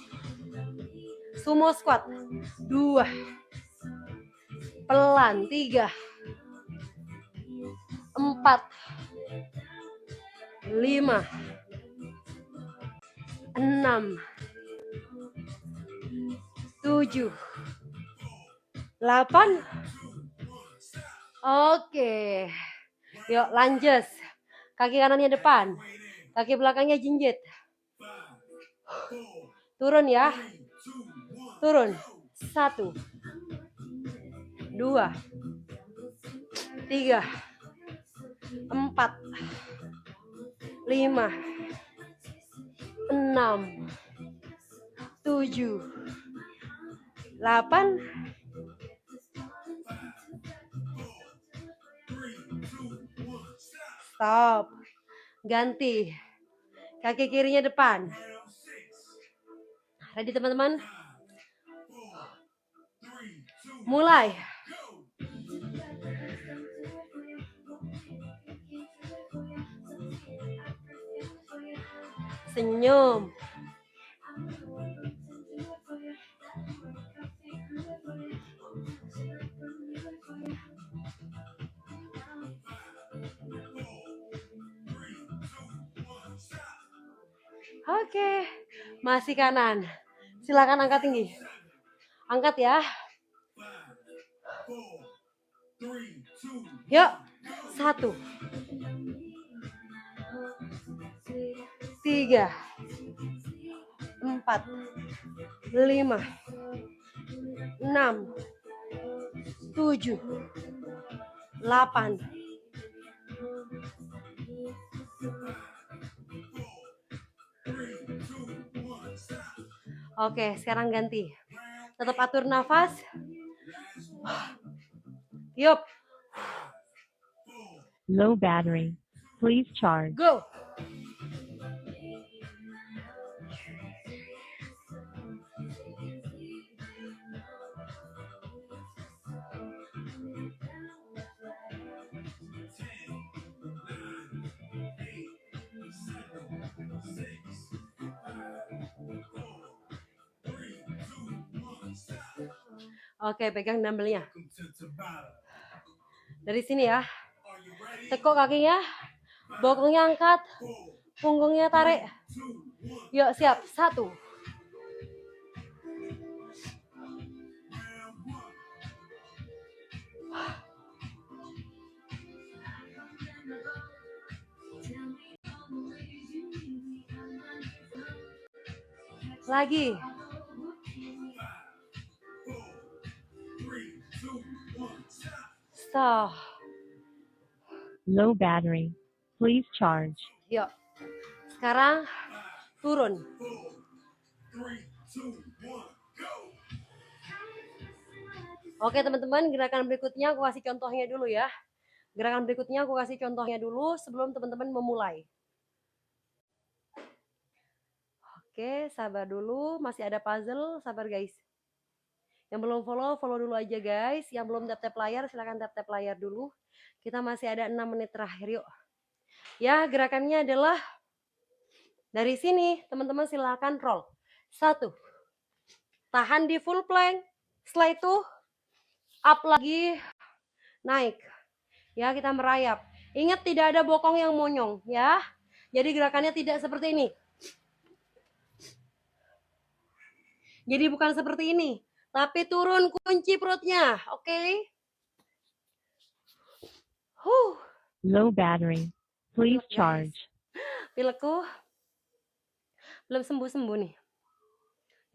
Sumo squat. 2. Pelan. 3, 4, 5, 6, 7, 8. Oke. Yuk lanjut. Kaki kanannya depan. Kaki belakangnya jinjit. Turun ya. Turun. 1, 2, 3, 4, 5, 6, 7, 8. Stop. Ganti. Kaki kirinya depan. Ready teman-teman? Mulai. Senyum. Oke, masih kanan. Silakan angkat tinggi. Angkat ya. Yuk, 1, 3, 4, 5, 6, 7, 8. Oke, sekarang ganti. Tetap atur nafas. Yup. Low battery. Please charge. Go. Oke, pegang dumbbellnya. Dari sini ya. Tekuk kakinya, bokongnya angkat, punggungnya tarik. Yuk, siap. 1. Lagi. Stop. Low battery. Please charge. Yuk. Sekarang turun. Oke teman-teman, gerakan berikutnya aku kasih contohnya dulu ya. Gerakan berikutnya aku kasih contohnya dulu sebelum teman-teman memulai. Oke, sabar dulu. Masih ada puzzle, sabar guys. Yang belum follow, follow dulu aja guys. Yang belum tap-tap layar, silahkan tap-tap layar dulu. Kita masih ada 6 menit terakhir, yuk. Ya, gerakannya adalah dari sini, teman-teman silahkan roll. 1. Tahan di full plank. Setelah itu, up lagi, naik. Ya, kita merayap. Ingat tidak ada bokong yang monyong, ya. Jadi gerakannya tidak seperti ini. Jadi bukan seperti ini. Tapi turun kunci perutnya, oke? Huh, Low battery. Please pilek, guys. charge. Pilekku belum sembuh-sembuh nih.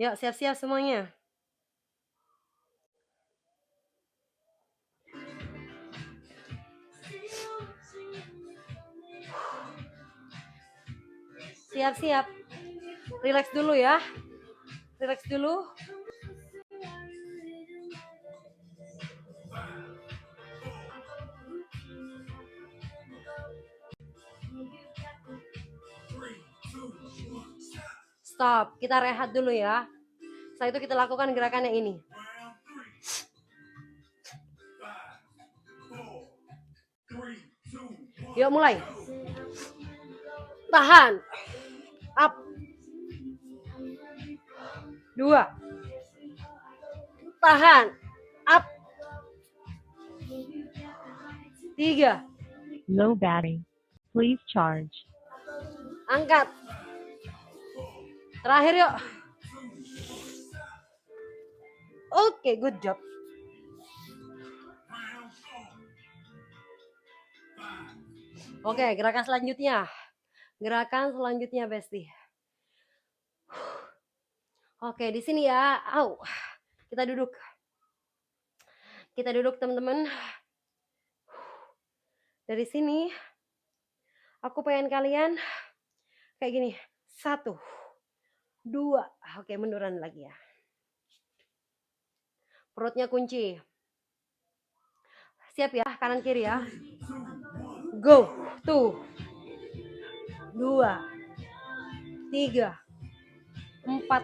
Yuk, siap-siap semuanya. Siap-siap. Relax dulu ya. Relax dulu. Stop. Kita rehat dulu ya. Setelah itu kita lakukan gerakan yang ini. Yuk mulai. Tahan. Up. 2. Tahan. Up. 3. Low battery. Please charge. Angkat. Terakhir yuk. Oke, good job. Oke, gerakan selanjutnya. Gerakan selanjutnya, Besti. Oke, di sini ya. Au. Kita duduk. Kita duduk, teman-teman. Dari sini aku pengen kalian kayak gini. 1, 2. Oke, munduran lagi ya. Perutnya kunci. Siap ya, kanan kiri ya. Go. 2, 3, 4,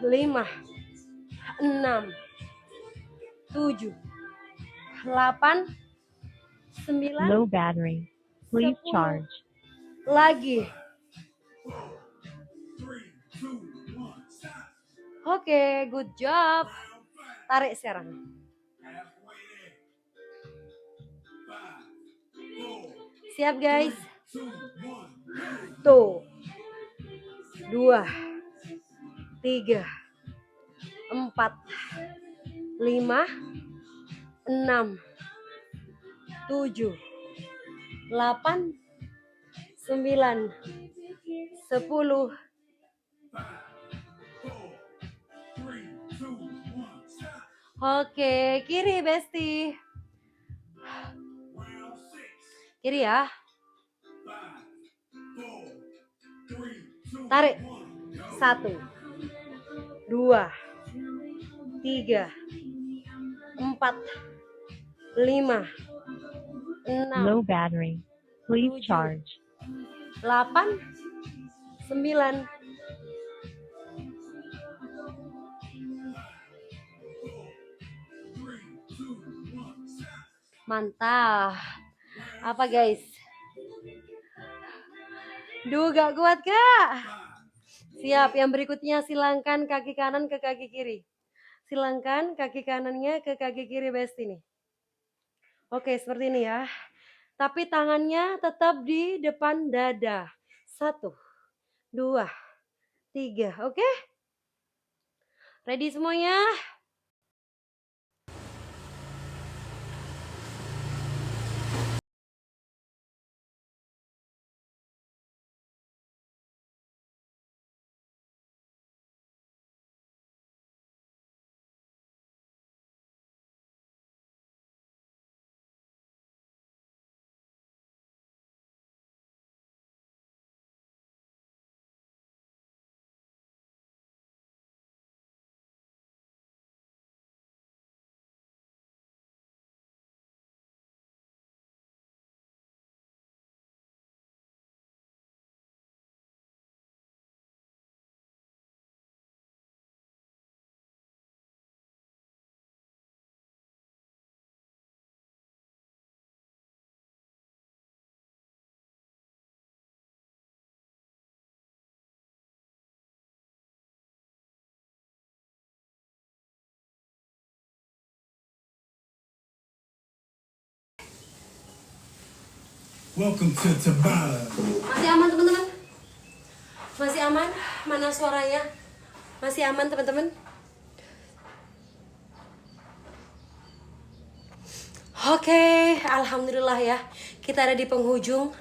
5, 6, 7, 8, 9. Low battery. Please 10. charge. Lagi. Oke, good job. Tarik sekarang. Siap guys. Tuh. 2, 3, 4, 5, 6, 7, 8, 9, 10. Oke, kiri Besti. Kiri ya. Tarik. 1, 2, 3, 4, 5, 6. Low battery. Please 7. charge. 8, 9. Mantap. Apa guys? Duh, gak kuat kak. Siap, yang berikutnya silangkan kaki kanan ke kaki kiri. Silangkan kaki kanannya ke kaki kiri Besti nih. Oke, seperti ini ya. Tapi tangannya tetap di depan dada. 1, 2, 3. Oke? Ready semuanya? Welcome to Tabata. Masih aman teman-teman? Masih aman? Mana suaranya? Masih aman teman-teman? Oke, alhamdulillah ya. Kita ada di penghujung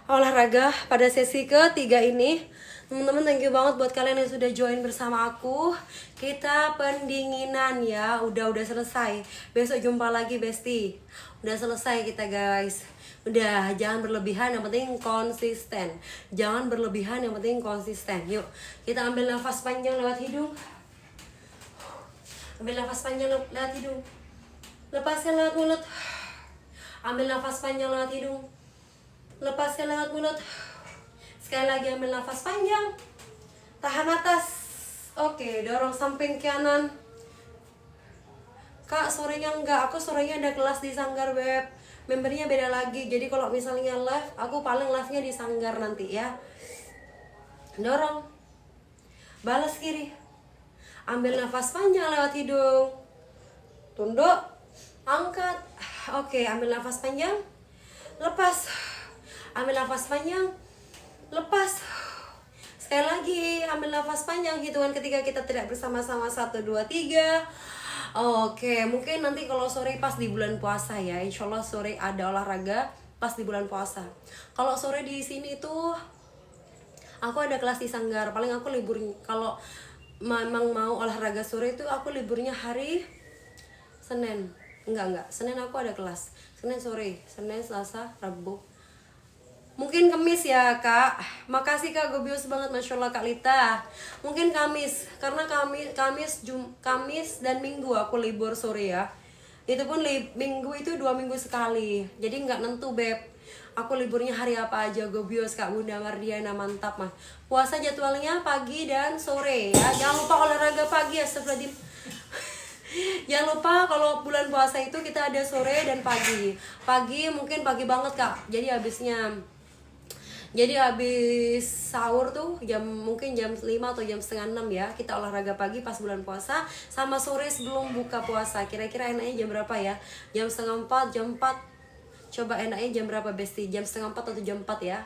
olahraga pada sesi ketiga ini. Teman-teman, thank you banget buat kalian yang sudah join bersama aku. Kita pendinginan ya, udah selesai. Besok jumpa lagi Besti. Udah selesai kita guys. Udah, jangan berlebihan, yang penting konsisten. Jangan berlebihan, yang penting konsisten. Yuk, kita ambil nafas panjang lewat hidung. Ambil nafas panjang lewat hidung. Lepaskan lewat mulut. Ambil nafas panjang lewat hidung. Lepaskan lewat mulut. Sekali lagi ambil nafas panjang. Tahan atas. Oke, dorong samping kanan. Kak, sorenya enggak. Aku sorenya ada kelas di Sanggar Beb. Membernya beda lagi. Jadi kalau misalnya live, aku paling live-nya di Sanggar nanti ya. Dorong. Balas kiri. Ambil nafas panjang lewat hidung. Tunduk. Angkat. Oke, ambil nafas panjang. Lepas. Ambil nafas panjang. Lepas. Sekali lagi, ambil nafas panjang. Hitungan ketiga kita tidak bersama-sama. 1, 2, 3. Oke, mungkin nanti kalau sore pas di bulan puasa ya. Insya Allah sore ada olahraga pas di bulan puasa. Kalau sore di sini tuh aku ada kelas di Sanggar. Paling aku libur. Kalau memang mau olahraga sore itu aku liburnya hari Senin. Enggak. Senin aku ada kelas. Senin sore. Senin, Selasa, Rabu. Mungkin Kamis ya Kak. Makasih Kak, gobios banget, Masya Allah Kak Lita. Mungkin Kamis, karena Kamis dan Minggu aku libur sore ya. Itu pun Minggu itu 2 minggu sekali. Jadi nggak nentu Beb. Aku liburnya hari apa aja, gobios Kak Bunda Mardiana, mantap mah. Puasa jadwalnya pagi dan sore ya. Jangan lupa olahraga pagi ya, astagfirullahaladzim. Jangan lupa kalau bulan puasa itu kita ada sore dan pagi. Pagi mungkin pagi banget Kak. Jadi habis sahur tuh mungkin jam 5 atau jam setengah 6 ya. Kita olahraga pagi pas bulan puasa. Sama sore sebelum buka puasa. Kira-kira enaknya jam berapa ya? Jam setengah 4, jam 4. Coba enaknya jam berapa Besti? Jam setengah 4 atau jam 4 ya?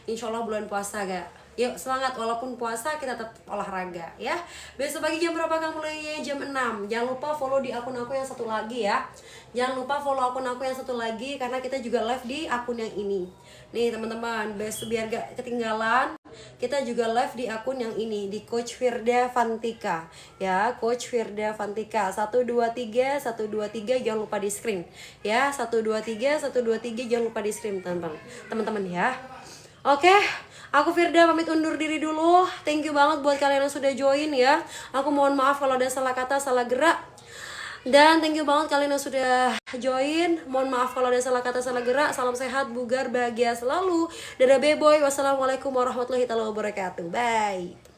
Insya Allah bulan puasa gak? Yuk semangat, walaupun puasa kita tetap olahraga ya. Besok pagi jam berapa kamu mulainya? Jam 6. Jangan lupa follow di akun aku yang satu lagi ya. Jangan lupa follow akun aku yang satu lagi, karena kita juga live di akun yang ini. Nih teman-teman, besok biar gak ketinggalan, kita juga live di akun yang ini, di Coach Firda Fantika ya. Coach Firda Fantika 123 123, jangan lupa di screen ya. 123 123, jangan lupa di screen teman-teman ya. Oke, aku Firda pamit undur diri dulu. Thank you banget buat kalian yang sudah join ya. Aku mohon maaf kalau ada salah kata, salah gerak. Dan thank you banget kalian yang sudah join. Mohon maaf kalau ada salah kata, salah gerak. Salam sehat, bugar, bahagia selalu. Dadah beboy. Wassalamualaikum warahmatullahi wabarakatuh. Bye.